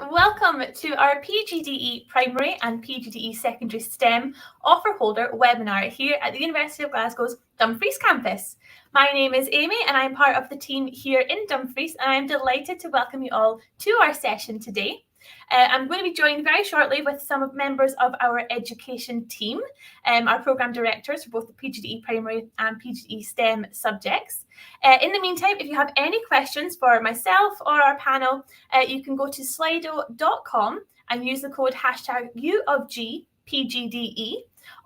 and welcome to our PGDE Primary and PGDE Secondary STEM offer holder webinar here at the University of Glasgow's Dumfries campus. My name is Amy and I'm part of the team here in Dumfries, and I'm delighted to welcome you all to our session today. I'm going to be joined very shortly with some members of our education team, our programme directors for both the PGDE Primary and PGDE STEM subjects. In the meantime, if you have any questions for myself or our panel, you can go to slido.com and use the code #UofGPGDE,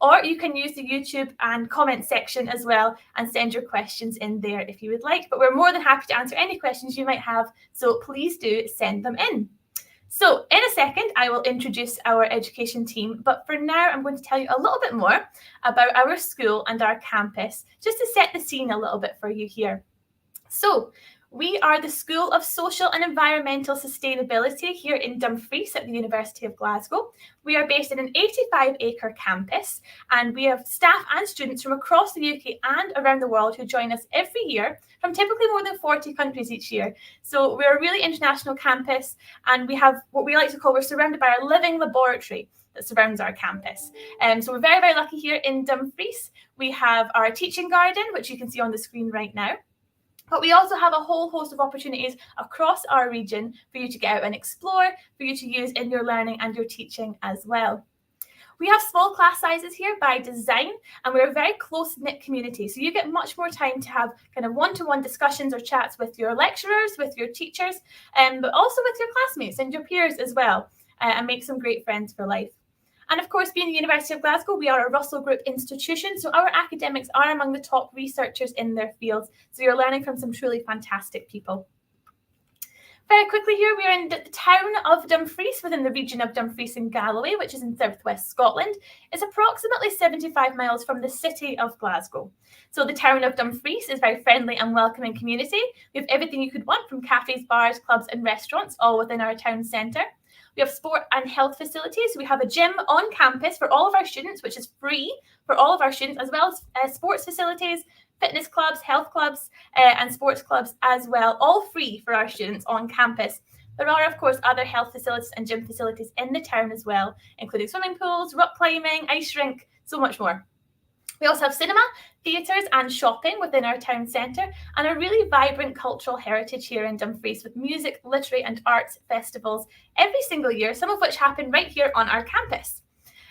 or you can use the YouTube and comment section as well and send your questions in there if you would like. But we're more than happy to answer any questions you might have, so please do send them in. So in a second, I will introduce our education team, but for now, I'm going to tell you a little bit more about our school and our campus, just to set the scene a little bit for you here. So we are the School of Social and Environmental Sustainability here in Dumfries at the University of Glasgow. We are based in an 85-acre campus, and we have staff and students from across the UK and around the world who join us every year from typically more than 40 countries each year. So we're a really international campus, and we have what we like to call, we're surrounded by our living laboratory that surrounds our campus. So we're very, very lucky here in Dumfries. We have our teaching garden, which you can see on the screen right now. But we also have a whole host of opportunities across our region for you to get out and explore, for you to use in your learning and your teaching as well. We have small class sizes here by design, and we're a very close-knit community. So you get much more time to have kind of one-to-one discussions or chats with your lecturers, with your teachers, but also with your classmates and your peers as well, and make some great friends for life. And of course, being the University of Glasgow, we are a Russell Group institution, so our academics are among the top researchers in their fields. So you're learning from some truly fantastic people. Very quickly here, we are in the town of Dumfries, within the region of Dumfries and Galloway, which is in southwest Scotland. It's approximately 75 miles from the city of Glasgow. So the town of Dumfries is a very friendly and welcoming community. We have everything you could want, from cafes, bars, clubs and restaurants, all within our town centre. We have sport and health facilities. We have a gym on campus for all of our students, which is free for all of our students, as well as sports facilities, fitness clubs, health clubs, and sports clubs as well, all free for our students on campus. There are, of course, other health facilities and gym facilities in the town as well, including swimming pools, rock climbing, ice rink, so much more. We also have cinema, theatres and shopping within our town centre, and a really vibrant cultural heritage here in Dumfries with music, literary and arts festivals every single year, some of which happen right here on our campus.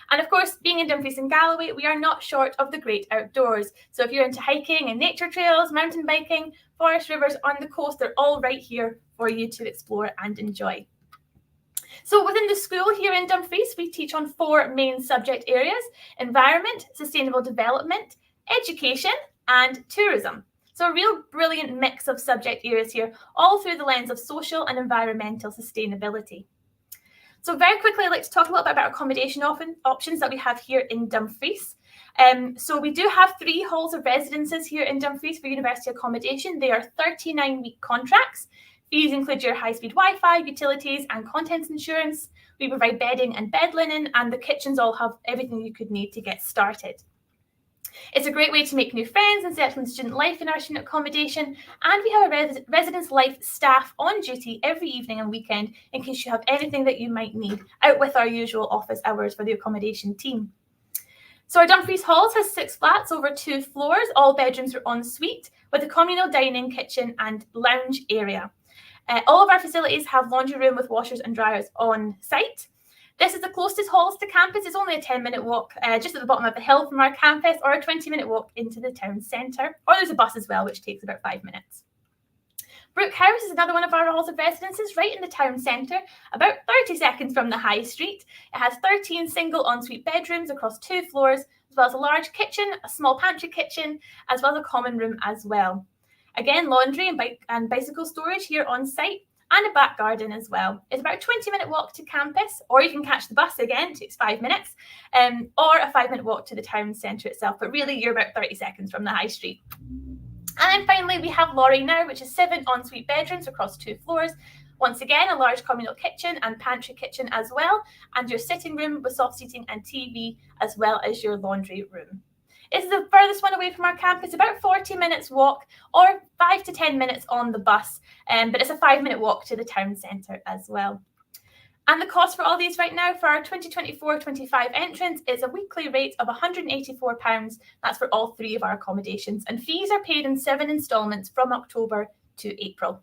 And of course, being in Dumfries and Galloway, we are not short of the great outdoors. So if you're into hiking and nature trails, mountain biking, forest rivers on the coast, they're all right here for you to explore and enjoy. So within the school here in Dumfries, we teach on 4 main subject areas: environment, sustainable development, education, and tourism. So a real brilliant mix of subject areas here, all through the lens of social and environmental sustainability. So very quickly, I'd like to talk a little bit about accommodation options that we have here in Dumfries. So we do have 3 halls of residences here in Dumfries for university accommodation. They are 39-week contracts. Fees include your high-speed Wi-Fi, utilities and contents insurance. We provide bedding and bed linen, and the kitchens all have everything you could need to get started. It's a great way to make new friends and settle in student life in our student accommodation, and we have a residence life staff on duty every evening and weekend in case you have anything that you might need, out with our usual office hours for the accommodation team. So our Dumfries Halls has 6 flats over 2 floors. All bedrooms are en suite with a communal dining, kitchen and lounge area. All of our facilities have laundry room with washers and dryers on site. This is the closest halls to campus. It's only a 10-minute walk just at the bottom of the hill from our campus, or a 20-minute walk into the town centre. Or there's a bus as well, which takes about 5 minutes. Brook House is another one of our halls of residences right in the town centre, about 30 seconds from the high street. It has 13 single ensuite bedrooms across 2 floors, as well as a large kitchen, a small pantry kitchen, as well as a common room as well. Again, laundry and bicycle storage here on site, and a back garden as well. It's about a 20-minute walk to campus, or you can catch the bus again, it takes 5 minutes, or a 5-minute walk to the town centre itself, but really you're about 30 seconds from the high street. And then finally, we have Laurie now, which is 7 ensuite bedrooms across 2 floors. Once again, a large communal kitchen and pantry kitchen as well, and your sitting room with soft seating and TV, as well as your laundry room. It's the furthest one away from our campus, about 40 minutes walk, or 5 to 10 minutes on the bus, but it's a 5-minute walk to the town centre as well. And the cost for all these right now for our 2024-25 entrants is a weekly rate of £184. That's for all 3 of our accommodations. And fees are paid in 7 instalments from October to April.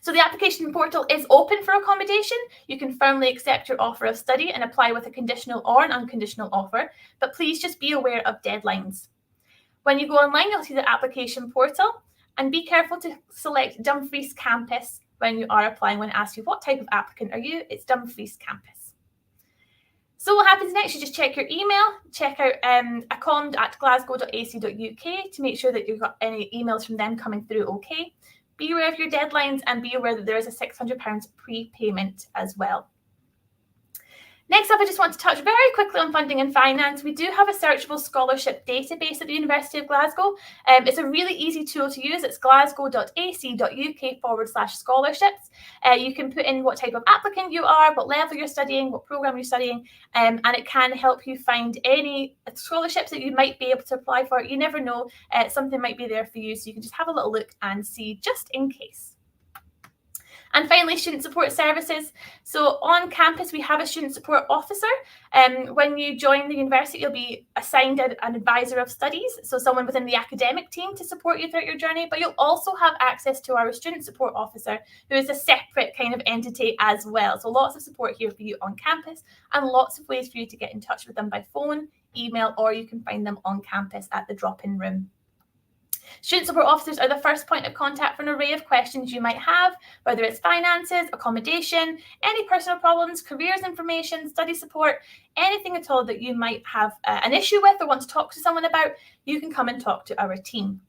So the application portal is open for accommodation. You can firmly accept your offer of study and apply with a conditional or an unconditional offer, but please just be aware of deadlines. When you go online, you'll see the application portal, and be careful to select Dumfries campus when you are applying. When it asks you what type of applicant are you, it's Dumfries campus. So what happens next? You just check your email, check out accom@glasgow.ac.uk to make sure that you've got any emails from them coming through okay. Be aware of your deadlines and be aware that there is a £600 prepayment as well. Next up, I just want to touch very quickly on funding and finance. We do have a searchable scholarship database at the University of Glasgow. It's a really easy tool to use. It's glasgow.ac.uk/scholarships. You can put in what type of applicant you are, what level you're studying, what programme you're studying, and it can help you find any scholarships that you might be able to apply for. You never know, something might be there for you, so you can just have a little look and see just in case. And finally, student support services. So on campus, we have a student support officer. When you join the university, you'll be assigned an advisor of studies, so someone within the academic team to support you throughout your journey, but you'll also have access to our student support officer, who is a separate kind of entity as well. So lots of support here for you on campus and lots of ways for you to get in touch with them by phone, email, or you can find them on campus at the drop-in room. Student support officers are the first point of contact for an array of questions you might have, whether it's finances, accommodation, any personal problems, careers information, study support, anything at all that you might have an issue with or want to talk to someone about, you can come and talk to our team.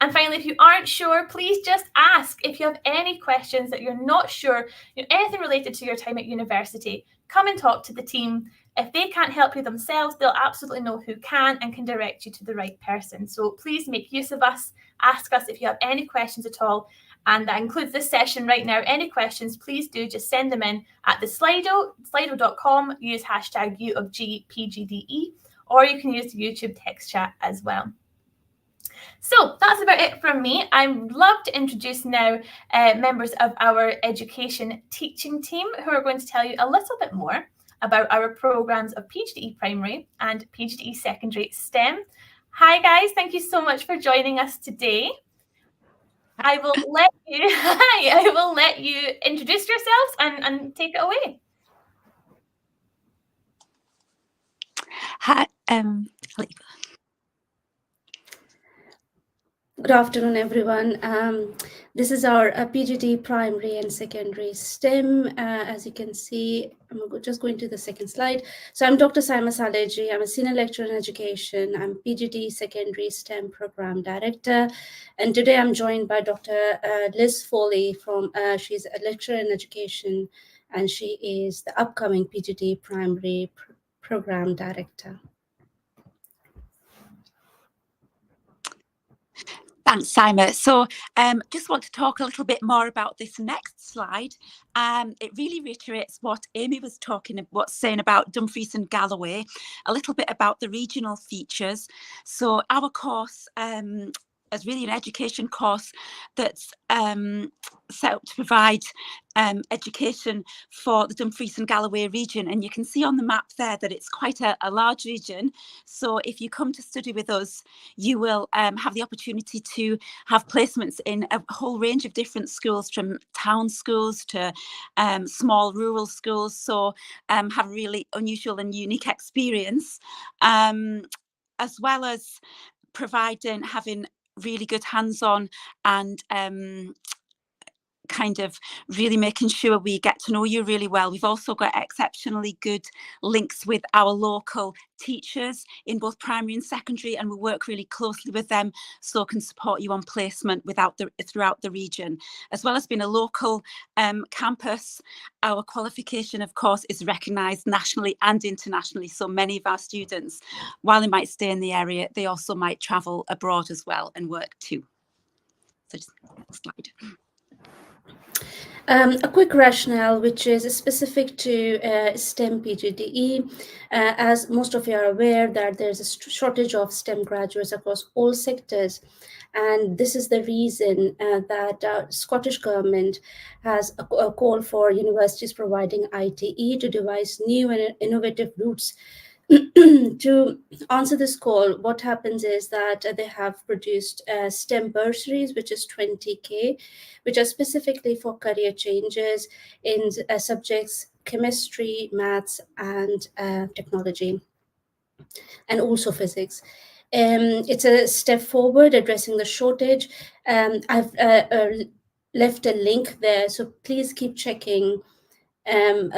And finally, if you aren't sure, please just ask. If you have any questions that you're not sure, anything related to your time at university, come and talk to the team. If they can't help you themselves, they'll absolutely know who can and can direct you to the right person. So please make use of us. Ask us if you have any questions at all. And that includes this session right now. Any questions, please do just send them in at the slido.com. Use hashtag U_G_PGDE, or you can use the YouTube text chat as well. So that's about it from me. I'd love to introduce now members of our education teaching team who are going to tell you a little bit more about our programs of PGDE Primary and PGDE Secondary STEM. Hi guys, thank you so much for joining us today. I will let you introduce yourselves and take it away. Hi, good afternoon, everyone. This is our PGDE Primary and Secondary STEM. As you can see, I'm just going to the second slide. So I'm Dr. Saima Saleji. I'm a Senior Lecturer in Education. I'm PGDE Secondary STEM Program Director. And today I'm joined by Dr. Liz Foley she's a Lecturer in Education, and she is the upcoming PGDE Primary Program Director. Thanks, Saima. So just want to talk a little bit more about this next slide. It really reiterates what Amy was saying about Dumfries and Galloway, a little bit about the regional features. So our course is really an education course that's set up to provide education for the Dumfries and Galloway region. And you can see on the map there that it's quite a large region. So if you come to study with us, you will have the opportunity to have placements in a whole range of different schools, from town schools to small rural schools. So have a really unusual and unique experience, as well as having really good hands-on and kind of really making sure we get to know you really well. We've also got exceptionally good links with our local teachers in both primary and secondary, and we work really closely with them so can support you on placement throughout the region. As well as being a local campus, our qualification, of course, is recognised nationally and internationally. So many of our students, while they might stay in the area, they also might travel abroad as well and work too. So just next slide. A quick rationale, which is specific to STEM PGDE. As most of you are aware, that there's a shortage of STEM graduates across all sectors. And this is the reason that Scottish Government has a call for universities providing ITE to devise new and innovative routes. To answer this call, what happens is that they have produced STEM bursaries, which is 20K, which are specifically for career changes in subjects chemistry, maths, and technology, and also physics. It's a step forward addressing the shortage. I've left a link there, so please keep checking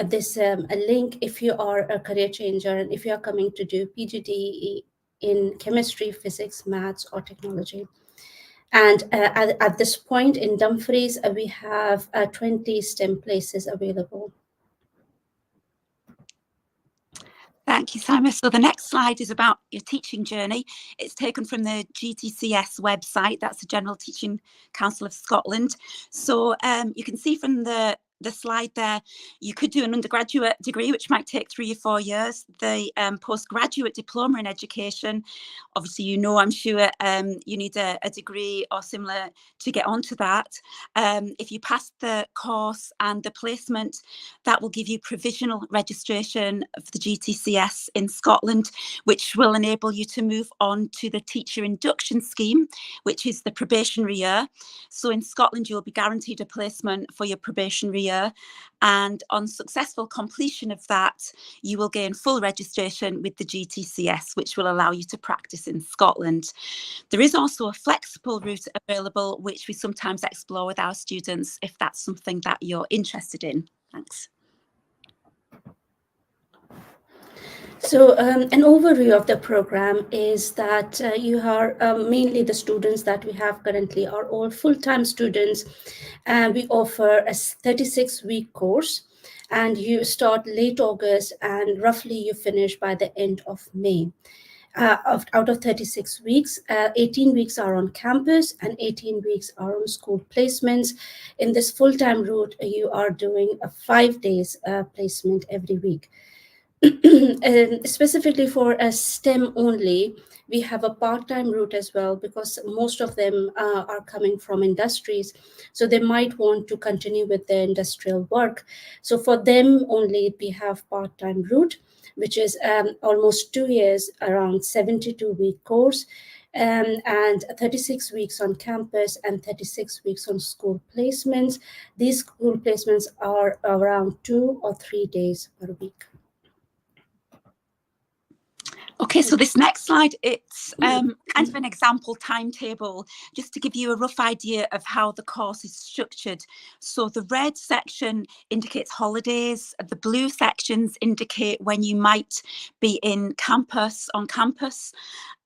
this a link if you are a career changer and if you are coming to do PGDE in chemistry, physics, maths, or technology. And at this point in Dumfries, we have 20 STEM places available. Thank you, Simon. So the next slide is about your teaching journey. It's taken from the GTCS website. That's the General Teaching Council of Scotland. So you can see from the slide there, you could do an undergraduate degree, which might take 3 or 4 years. The postgraduate diploma in education, obviously, you know, I'm sure you need a degree or similar to get onto that. If you pass the course and the placement, that will give you provisional registration of the GTCS in Scotland, which will enable you to move on to the teacher induction scheme, which is the probationary year. So in Scotland, you'll be guaranteed a placement for your probationary year. And on successful completion of that, you will gain full registration with the GTCS, which will allow you to practice in Scotland. There is also a flexible route available, which we sometimes explore with our students if that's something that you're interested in. Thanks. So an overview of the program is that you are mainly the students that we have currently are all full-time students, and we offer a 36-week course, and you start late August and roughly you finish by the end of May. Out of 36 weeks, 18 weeks are on campus and 18 weeks are on school placements. In this full-time route, you are doing a 5 days placement every week. Specifically for a STEM only, we have a part-time route as well, because most of them are coming from industries, so they might want to continue with their industrial work. So for them only, we have part-time route, which is almost 2 years, around 72-week course, and 36 weeks on campus and 36 weeks on school placements. These school placements are around 2 or 3 days per week. Okay, so this next slide, it's kind of an example timetable, just to give you a rough idea of how the course is structured. So the red section indicates holidays, the blue sections indicate when you might be on campus,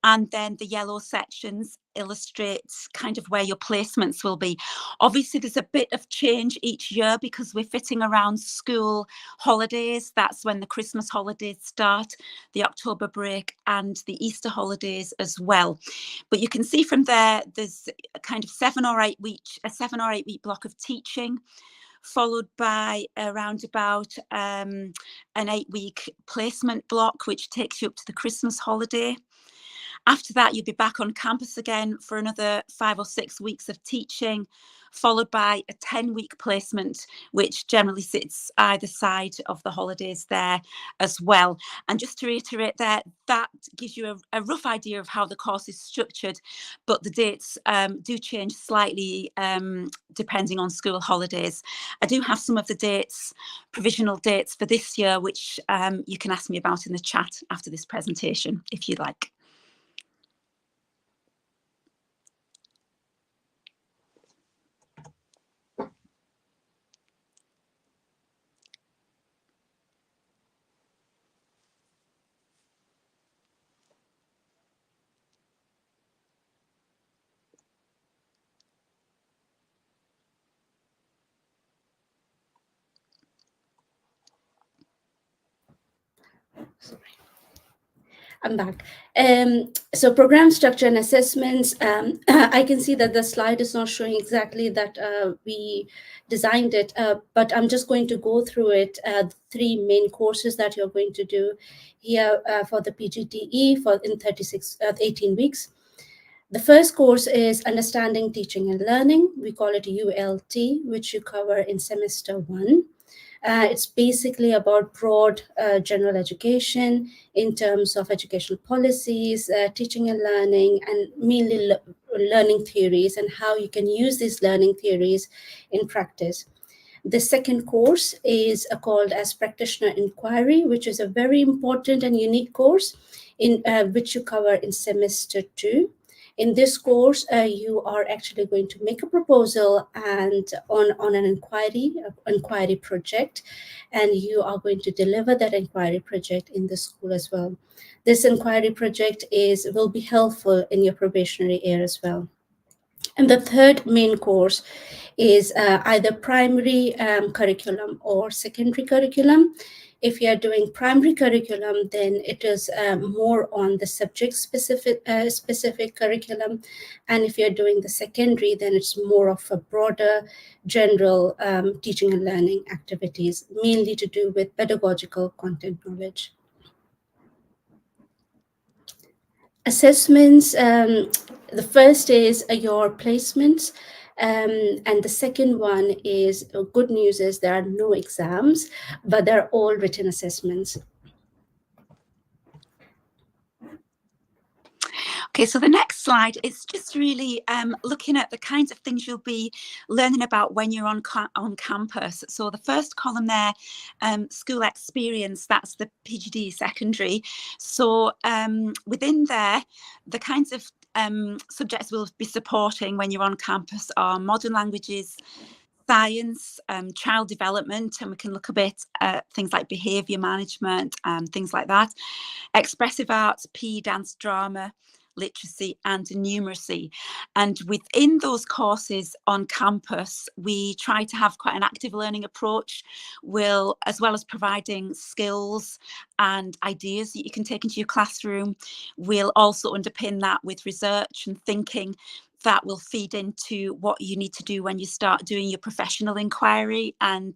and then the yellow sections illustrate kind of where your placements will be. Obviously, there's a bit of change each year because we're fitting around school holidays. That's when the Christmas holidays start, the October break, and the Easter holidays as well. But you can see from there, there's a kind of 7 or 8 week block of teaching, followed by around about an 8-week placement block, which takes you up to the Christmas holiday. After that, you'll be back on campus again for another 5 or 6 weeks of teaching, followed by a 10-week placement, which generally sits either side of the holidays there as well. And just to reiterate that gives you a rough idea of how the course is structured, but the dates do change slightly depending on school holidays. I do have some of the dates, provisional dates for this year, which you can ask me about in the chat after this presentation, if you'd like. I'm back. So program structure and assessments, I can see that the slide is not showing exactly that we designed it, but I'm just going to go through it, the 3 main courses that you're going to do here for the PGDE in 18 weeks. The first course is Understanding Teaching and Learning. We call it ULT, which you cover in semester 1. It's basically about broad general education in terms of educational policies, teaching and learning, and mainly learning theories and how you can use these learning theories in practice. The second course is called as Practitioner Inquiry, which is a very important and unique course in which you cover in semester 2. In this course, you are actually going to make a proposal and on an inquiry project, and you are going to deliver that inquiry project in the school as well. This inquiry project will be helpful in your probationary year as well. And the third main course is either primary curriculum or secondary curriculum. If you are doing primary curriculum, then it is more on the subject specific curriculum. And if you're doing the secondary, then it's more of a broader general teaching and learning activities, mainly to do with pedagogical content knowledge. Assessments, the first is your placements. And the second one is good news is there are no exams, but they're all written assessments. Okay, so the next slide is just really looking at the kinds of things you'll be learning about when you're on campus. So the first column there, school experience, that's the PGD secondary. So within there, the kinds of subjects we'll be supporting when you're on campus are modern languages, science, child development, and we can look a bit at things like behaviour management and things like that, expressive arts, PE, dance, drama, literacy and numeracy. And within those courses on campus, we try to have quite an active learning approach, as well as providing skills and ideas that you can take into your classroom. We'll also underpin that with research and thinking that will feed into what you need to do when you start doing your professional inquiry and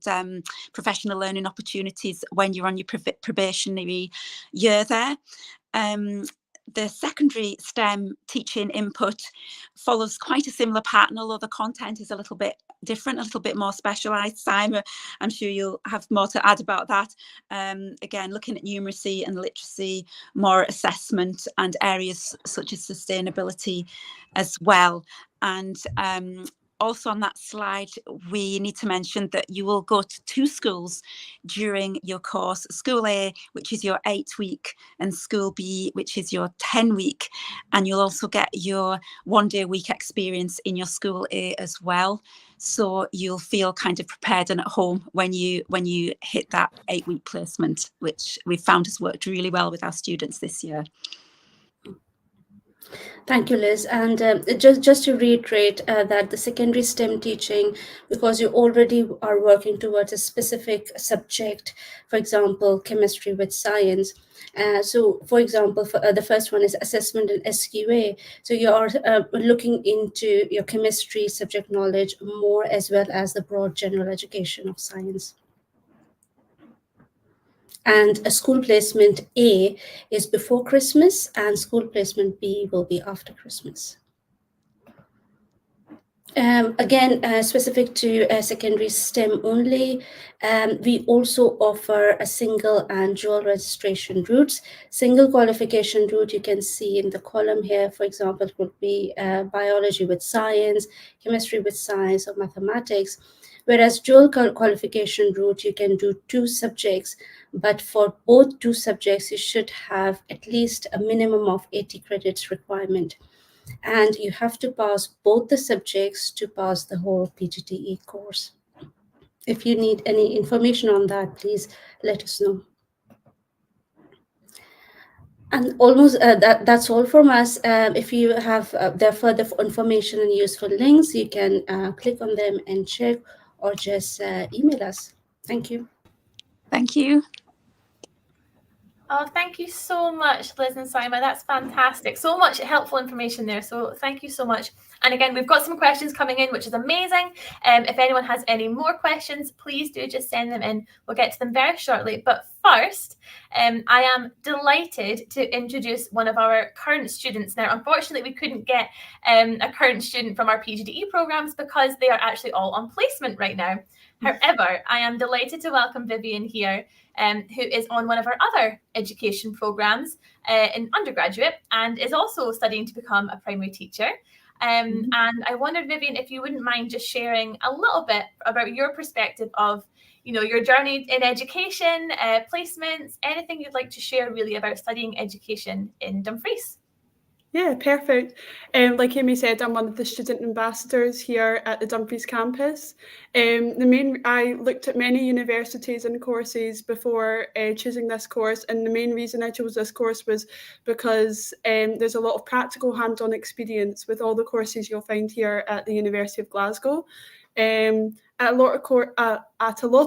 professional learning opportunities when you're on your probationary year there. The secondary STEM teaching input follows quite a similar pattern, although the content is a little bit different, a little bit more specialised. Simon, I'm sure you'll have more to add about that. Again, looking at numeracy and literacy, more assessment and areas such as sustainability as well. And also on that slide, we need to mention that you will go to 2 schools during your course, School A, which is your 8-week, and School B, which is your 10-week. And you'll also get your 1-day-a-week experience in your School A as well. So you'll feel kind of prepared and at home when you hit that 8-week placement, which we've found has worked really well with our students this year. Thank you, Liz. And just to reiterate that the secondary STEM teaching, because you already are working towards a specific subject, for example, chemistry with science. So, for example, the first one is assessment and SQA. So you are looking into your chemistry subject knowledge more, as well as the broad general education of science. And a school placement A is before Christmas, and school placement B will be after Christmas. Again, specific to secondary STEM only, we also offer a single and dual registration routes. Single qualification route you can see in the column here, for example, it would be biology with science, chemistry with science, or mathematics. Whereas dual qualification route, you can do 2 subjects, but for both 2 subjects, you should have at least a minimum of 80 credits requirement. And you have to pass both the subjects to pass the whole PGDE course. If you need any information on that, please let us know. And almost that's all from us. If you have there further information and useful links, you can click on them and check, or just email us. Thank you. Thank you. Oh, thank you so much, Liz and Simon. That's fantastic. So much helpful information there. So thank you so much. And again, we've got some questions coming in, which is amazing. If anyone has any more questions, please do just send them in. We'll get to them very shortly. But first, I am delighted to introduce one of our current students. Now, unfortunately, we couldn't get a current student from our PGDE programs because they are actually all on placement right now. However, I am delighted to welcome Vivian here, who is on one of our other education programs in undergraduate and is also studying to become a primary teacher. And I wondered, Vivian, if you wouldn't mind just sharing a little bit about your perspective of, your journey in education, placements, anything you'd like to share really about studying education in Dumfries. Yeah, perfect. Like Amy said, I'm one of the student ambassadors here at the Dumfries campus. I looked at many universities and courses before choosing this course, and the main reason I chose this course was because there's a lot of practical hands-on experience with all the courses you'll find here at the University of Glasgow. At a lot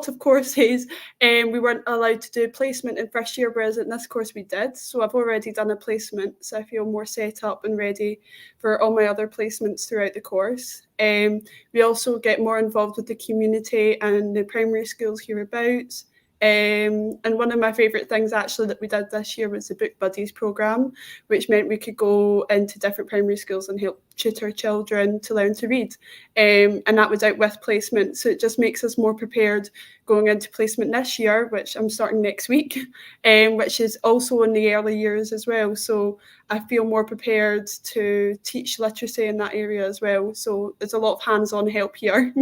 of courses, we weren't allowed to do placement in first year, whereas in this course we did. So I've already done a placement, so I feel more set up and ready for all my other placements throughout the course. We also get more involved with the community and the primary schools hereabouts. And one of my favourite things actually that we did this year was the Book Buddies programme, which meant we could go into different primary schools and help tutor children to learn to read. And that was out with placement. So it just makes us more prepared going into placement this year, which I'm starting next week, which is also in the early years as well. So I feel more prepared to teach literacy in that area as well. So there's a lot of hands-on help here.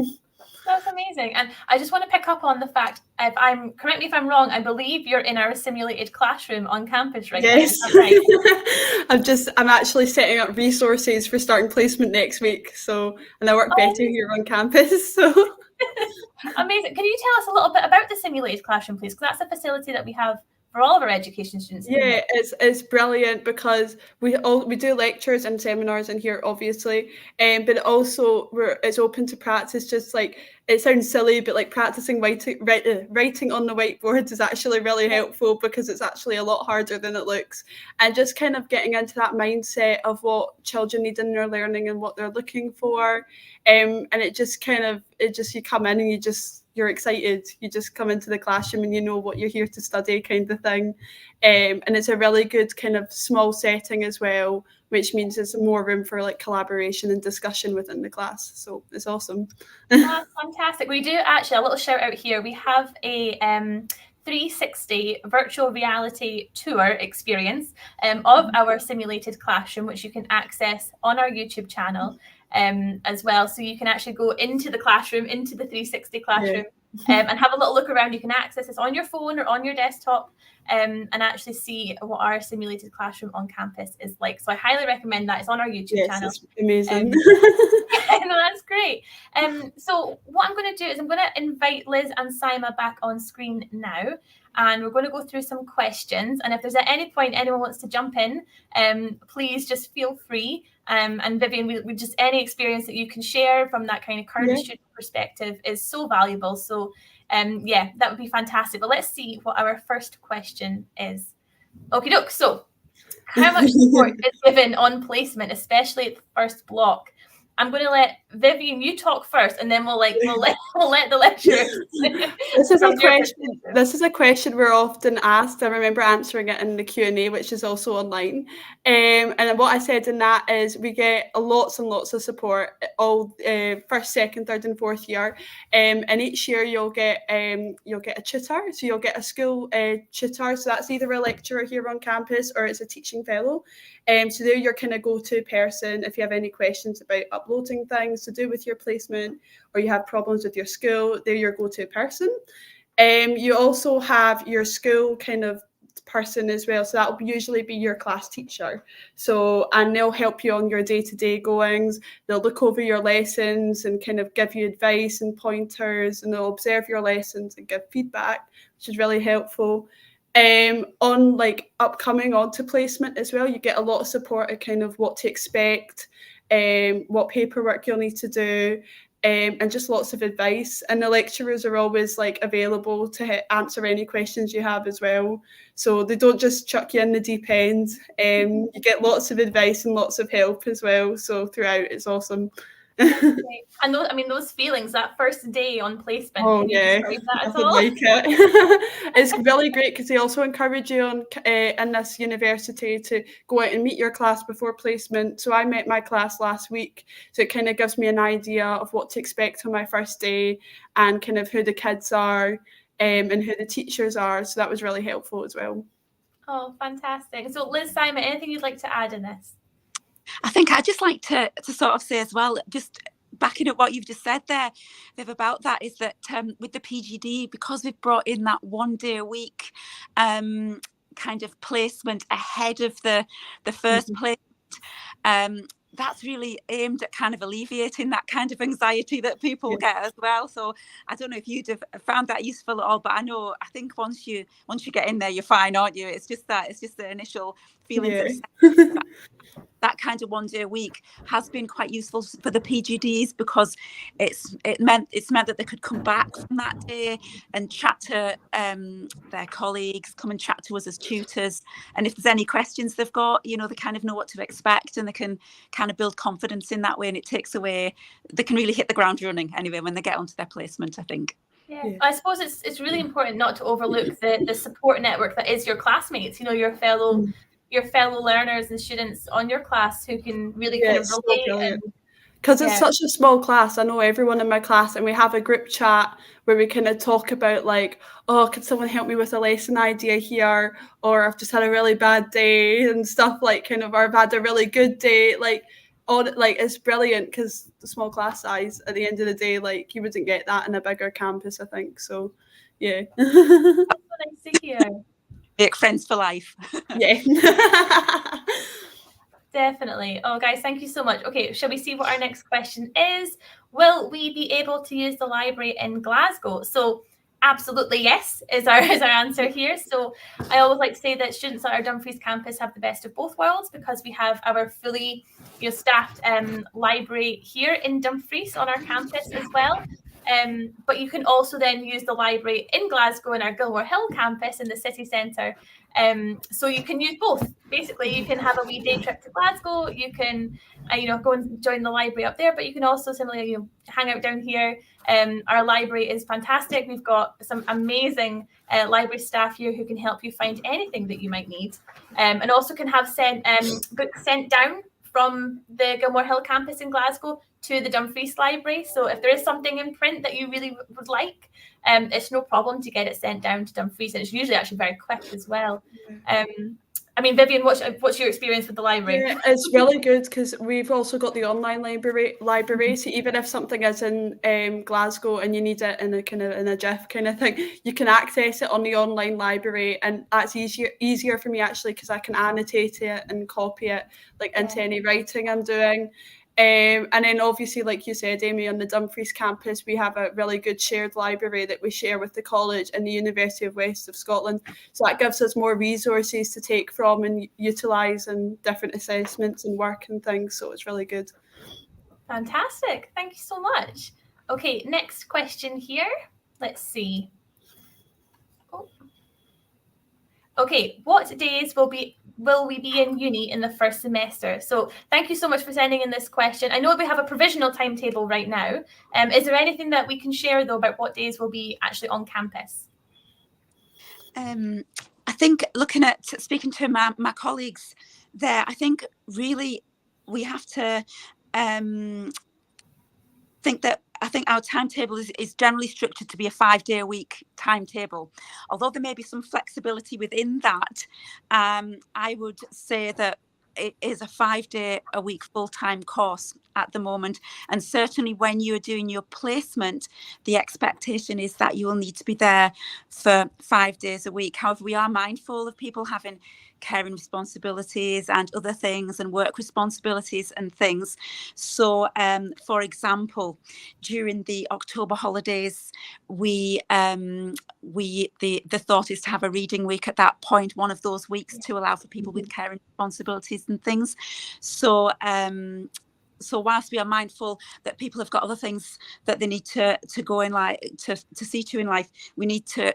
That's amazing. And I just want to pick up on the fact, correct me if I'm wrong, I believe you're in our simulated classroom on campus right now. Yes. Is that right? I'm actually setting up resources for starting placement next week. So, and I work better here on campus. So amazing. Can you tell us a little bit about the simulated classroom, please? Because that's a facility that we have for all of our education students. Yeah, it's brilliant because we do lectures and seminars in here, obviously, but also it's open to practice. Just like, it sounds silly, but like practicing writing on the whiteboards is actually really helpful because it's actually a lot harder than it looks. And just kind of getting into that mindset of what children need in their learning and what they're looking for, and it just you come in and you're excited. You just come into the classroom and you know what you're here to study, kind of thing. And it's a really good kind of small setting as well, which means there's more room for like collaboration and discussion within the class. So it's awesome. That's fantastic. We do actually, a little shout out here. We have a 360 virtual reality tour experience of our simulated classroom, which you can access on our YouTube channel as well. So you can actually go into the classroom, into the 360 classroom, and have a little look around. You can access this on your phone or on your desktop and actually see what our simulated classroom on campus is like. So I highly recommend that. It's on our YouTube channel. It's amazing. No, that's great. So what I'm going to do is I'm going to invite Liz and Saima back on screen now, and we're going to go through some questions. And if there's at any point anyone wants to jump in, please just feel free. And Vivian, we just, any experience that you can share from that kind of current student perspective is so valuable. So that would be fantastic. But let's see what our first question is. Okie doke. So how much support is given on placement, especially at the first block? I'm going to let Vivian, you talk first, and then we'll let the lecturers. This is a question we're often asked. I remember answering it in the Q&A, which is also online. And what I said in that is we get lots and lots of support all first, second, third, and fourth year. And each year you'll get a tutor. So you'll get a school tutor. So that's either a lecturer here on campus or it's a teaching fellow. So they're your kind of go-to person if you have any questions about uploading things to do with your placement, or you have problems with your school, they're your go-to person. You also have your school kind of person as well, so that will usually be your class teacher. And they'll help you on your day-to-day goings. They'll look over your lessons and kind of give you advice and pointers, and they'll observe your lessons and give feedback, which is really helpful. On like upcoming onto placement as well, you get a lot of support at kind of what to expect, what paperwork you'll need to do, and just lots of advice. And the lecturers are always like available to answer any questions you have as well. So they don't just chuck you in the deep end. You get lots of advice and lots of help as well. So throughout, it's awesome. And those feelings that first day on placement. Oh can you yeah, describe that at nothing all? like it. It's really great because they also encourage you in this university to go out and meet your class before placement. So I met my class last week, so it kind of gives me an idea of what to expect on my first day and kind of who the kids are and who the teachers are. So that was really helpful as well. Oh, fantastic. So Liz, Simon, anything you'd like to add in this? I think I'd just like to sort of say as well, just backing up what you've just said there, Viv, about that, is that with the PGD, because we've brought in that 1 day a week kind of placement ahead of the first placement, that's really aimed at kind of alleviating that kind of anxiety that people get as well. So I don't know if you'd have found that useful at all, but I think once you get in there, you're fine, aren't you? It's just the initial feelings that kind of 1 day a week has been quite useful for the PGDs, because it's meant that they could come back from that day and chat to their colleagues, come and chat to us as tutors, and if there's any questions they've got, they kind of know what to expect, and they can kind of build confidence in that way, and it takes away, they can really hit the ground running anyway when they get onto their placement, I think. Yeah. I suppose it's really important not to overlook the support network that is your classmates, your fellow learners and students on your class who can really kind of relate. Because it's such a small class. I know everyone in my class, and we have a group chat where we kind of talk about like, oh, could someone help me with a lesson idea here? Or I've just had a really bad day and stuff, like kind of, or I've had a really good day. Like, it's brilliant because the small class size, at the end of the day, like you wouldn't get that in a bigger campus, I think. So, yeah. That's so nice to hear. Make friends for life. Yeah. Definitely. Oh, guys, thank you so much. Okay, shall we see what our next question is? Will we be able to use the library in Glasgow? So absolutely yes is our answer here. So I always like to say that students at our Dumfries campus have the best of both worlds, because we have our fully staffed library here in Dumfries on our campus as well. But you can also then use the library in Glasgow in our Gilmore Hill campus in the city centre. So you can use both. Basically, you can have a wee day trip to Glasgow. You can, go and join the library up there. But you can also similarly, hang out down here. Our library is fantastic. We've got some amazing library staff here who can help you find anything that you might need, and also can have books sent down from the Gilmore Hill campus in Glasgow to the Dumfries Library. So if there is something in print that you really would like, it's no problem to get it sent down to Dumfries, and it's usually actually very quick as well. Vivian, what's your experience with the library? Yeah, it's really good because we've also got the online library. So even if something is in Glasgow and you need it in a GIF kind of thing, you can access it on the online library, and that's easier for me actually, because I can annotate it and copy it into any writing I'm doing. And then obviously, like you said, Amy, on the Dumfries campus, we have a really good shared library that we share with the college and the University of West of Scotland. So that gives us more resources to take from and utilise in different assessments and work and things. So it's really good. Fantastic. Thank you so much. Okay, next question here. Let's see. Okay, what days will we be in uni in the first semester? So thank you so much for sending in this question. I know we have a provisional timetable right now. Is there anything that we can share though about what days will be actually on campus? I think speaking to my colleagues there, I think really we have to I think our timetable is generally structured to be a 5-day-a-week timetable. Although there may be some flexibility within that, I would say that it is a 5-day-a-week full-time course at the moment. And certainly when you're doing your placement, the expectation is that you will need to be there for 5 days a week. However, we are mindful of people having caring responsibilities and other things, and work responsibilities and things. So for example, during the October holidays, the thought is to have a reading week at that point, one of those weeks, to allow for people with caring responsibilities and things. So So whilst we are mindful that people have got other things that they need to go in, like to see to in life, we need to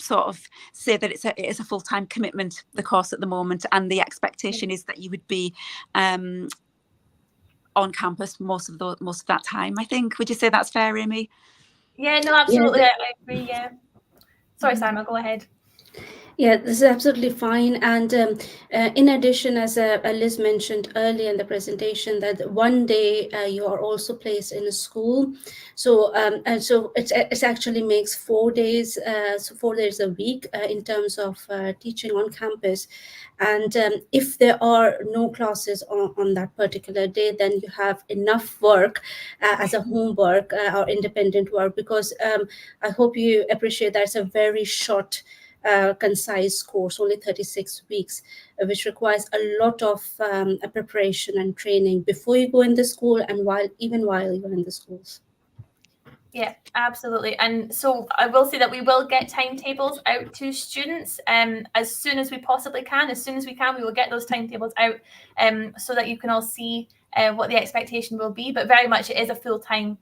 sort of say that it is a full-time commitment, the course at the moment, and the expectation is that you would be on campus most of that time, I think. Would you say that's fair, Amy? Yeah, no, absolutely. I agree. Yeah. Sorry, Simon, go ahead. Yeah, this is absolutely fine. And in addition, as Liz mentioned earlier in the presentation, that one day you are also placed in a school. So and so it actually makes 4 days, so 4 days a week in terms of teaching on campus. And if there are no classes on that particular day, then you have enough work as a homework or independent work, because I hope you appreciate that it's a very short concise course, only 36 weeks, which requires a lot of preparation and training before you go in the school and while you're in the schools. Yeah, absolutely. And so I will say that we will get timetables out to students as soon as we possibly can. As soon as we can, we will get those timetables out so that you can all see what the expectation will be. But very much it is a full-time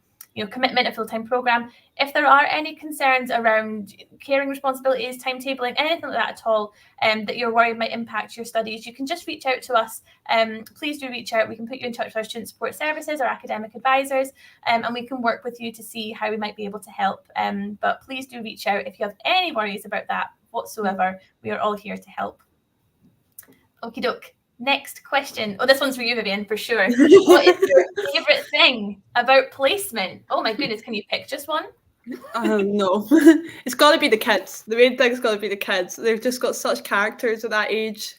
commitment, a full-time program. If there are any concerns around caring responsibilities, timetabling, anything like that at all, that you're worried might impact your studies, you can just reach out to us. Please do reach out. We can put you in touch with our student support services or academic advisors, and we can work with you to see how we might be able to help. But please do reach out if you have any worries about that whatsoever. We are all here to help. Okie doke. Next question. Oh, this one's for you, Vivian, for sure. What is your favourite thing about placement? Oh my goodness, can you pick just one? No, it's got to be the kids. The main thing's got to be the kids. They've just got such characters at that age.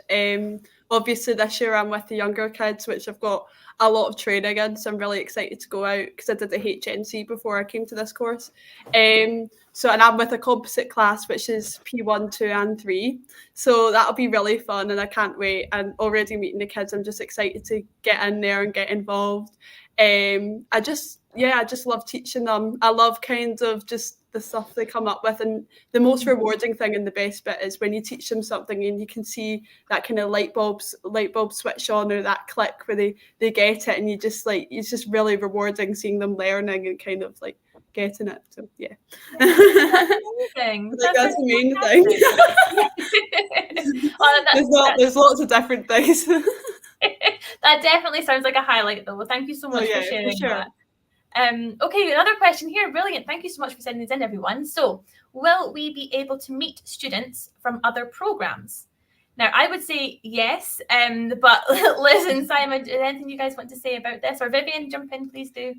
Obviously, this year I'm with the younger kids, which I've got a lot of training in, so I'm really excited to go out because I did the HNC before I came to this course. And I'm with a composite class, which is P1, 2 and 3. So that'll be really fun and I can't wait. And already meeting the kids, I'm just excited to get in there and get involved. I just love teaching them. I love kind of just the stuff they come up with, and the most rewarding thing and the best bit is when you teach them something and you can see that kind of light bulb switch on, or that click where they get it, and you just like, it's just really rewarding seeing them learning and kind of like getting it. So yeah, that's the main thing. There's lots of different things. That definitely sounds like a highlight though. Well, thank you so much for sharing that. Okay, another question here. Brilliant. Thank you so much for sending these in, everyone. So, will we be able to meet students from other programs? Now, I would say yes, but Liz and Simon, is there anything you guys want to say about this? Or Vivian, jump in, please do.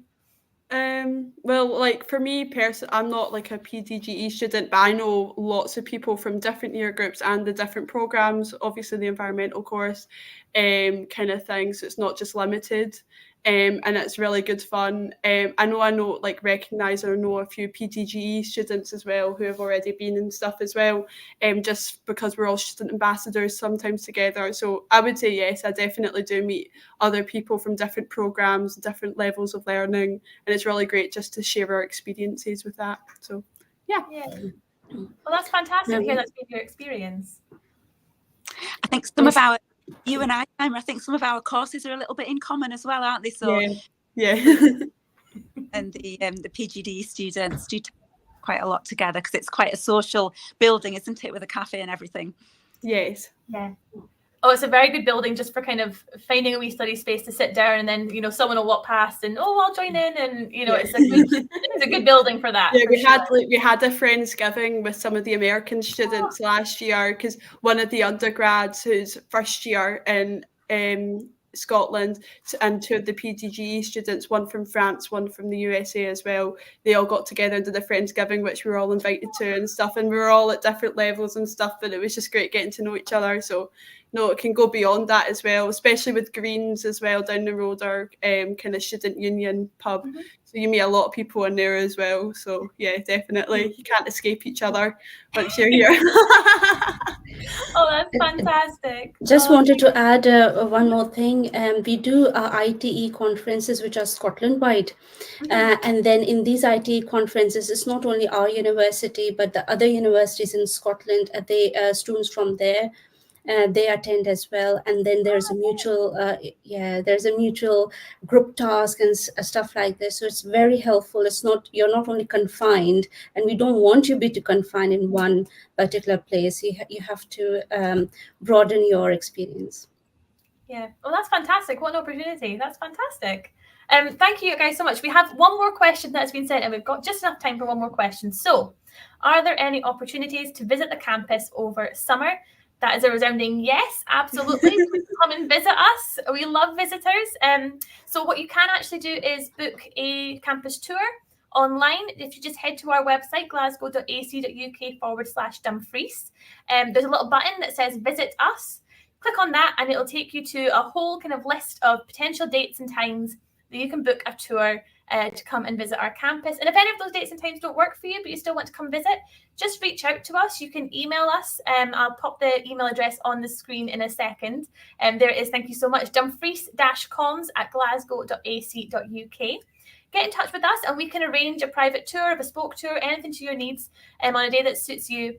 Well, like for me personally, I'm not like a PDGE student, but I know lots of people from different year groups and the different programs, obviously the environmental course, kind of thing. So it's not just limited. And it's really good fun. I know recognise or know a few PDGE students as well who have already been and stuff as well, just because we're all student ambassadors sometimes together. So I would say yes, I definitely do meet other people from different programmes, different levels of learning, and it's really great just to share our experiences with that. So yeah. Well, that's fantastic to hear that's been your experience. I think some of our you and I think some of our courses are a little bit in common as well, aren't they? So yeah. And the PGDE students do quite a lot together because it's quite a social building, isn't it, with a cafe and everything? Yes. Yeah. Oh, it's a very good building just for kind of finding a wee study space to sit down, and then someone will walk past and I'll join in, and it's a good building for that. Yeah, we had a Friendsgiving with some of the American students last year, because one of the undergrads who's first year in Scotland, and two of the PDGE students, one from France, one from the USA as well, they all got together and did a Friendsgiving, which we were all invited to and stuff, and we were all at different levels and stuff, but it was just great getting to know each other. So no, it can go beyond that as well, especially with Greens as well down the road, our kind of student union pub. Mm-hmm. So you meet a lot of people in there as well. So yeah, definitely, you can't escape each other once you're here. Oh, that's fantastic. Just wanted to add one more thing. We do ITE conferences, which are Scotland-wide. Mm-hmm. And then in these ITE conferences, it's not only our university, but the other universities in Scotland, students from there they attend as well. And then there's a mutual, there's a mutual group task and stuff like this. So it's very helpful. You're not only confined, and we don't want you to be confined in one particular place. You have to broaden your experience. Yeah, well, that's fantastic. What an opportunity. That's fantastic. Thank you guys so much. We have one more question that has been sent, and we've got just enough time for one more question. So, are there any opportunities to visit the campus over summer? That is a resounding yes, absolutely. Please come and visit us. We love visitors. So what you can actually do is book a campus tour online. If you just head to our website, glasgow.ac.uk/Dumfries, there's a little button that says Visit Us. Click on that and it'll take you to a whole kind of list of potential dates and times that you can book a tour to come and visit our campus. And if any of those dates and times don't work for you, but you still want to come visit, just reach out to us. You can email us. I'll pop the email address on the screen in a second. There it is. Thank you so much. Dumfries-comms@glasgow.ac.uk. Get in touch with us and we can arrange a private tour, a bespoke tour, anything to your needs on a day that suits you.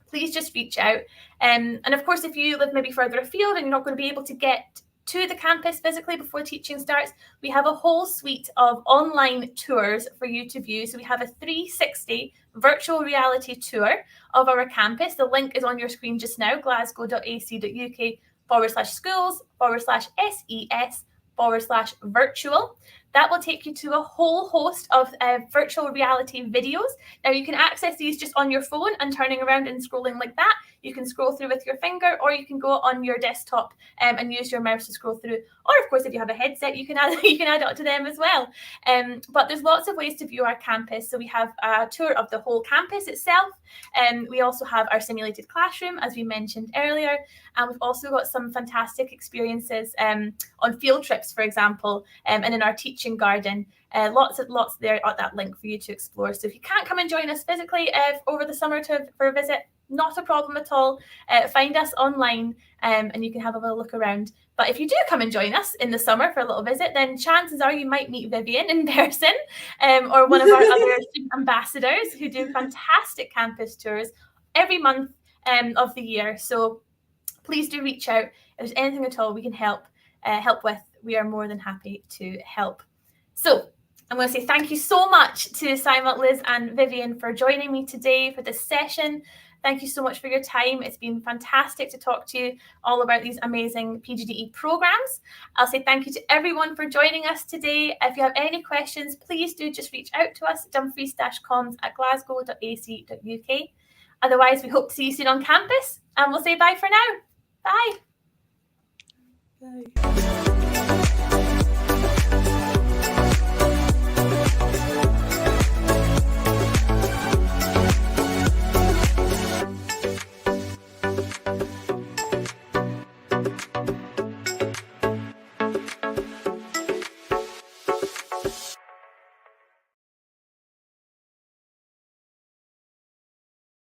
Please just reach out. And of course, if you live maybe further afield and you're not going to be able to get to the campus physically before teaching starts, we have a whole suite of online tours for you to view. So we have a 360 virtual reality tour of our campus. The link is on your screen just now, glasgow.ac.uk/schools/SES/virtual. That will take you to a whole host of virtual reality videos. Now, you can access these just on your phone and turning around and scrolling like that. You can scroll through with your finger, or you can go on your desktop and use your mouse to scroll through. Or, of course, if you have a headset, you can add it to them as well. But there's lots of ways to view our campus. So we have a tour of the whole campus itself. We also have our simulated classroom, as we mentioned earlier. And we've also got some fantastic experiences on field trips, for example, and in our teaching garden. Lots there at that link for you to explore. So if you can't come and join us physically over the summer for a visit, not a problem at all. Find us online and you can have a little look around. But if you do come and join us in the summer for a little visit, then chances are you might meet Vivian in person or one of our other student ambassadors who do fantastic campus tours every month of the year. So please do reach out. If there's anything at all we can help with, we are more than happy to help. So I'm going to say thank you so much to Saima, Liz and Vivian for joining me today for this session. Thank you so much for your time. It's been fantastic to talk to you all about these amazing PGDE programs. I'll say thank you to everyone for joining us today. If you have any questions, please do just reach out to us, dumfries-comms@glasgow.ac.uk. Otherwise, we hope to see you soon on campus, and we'll say bye for now. Bye. Bye.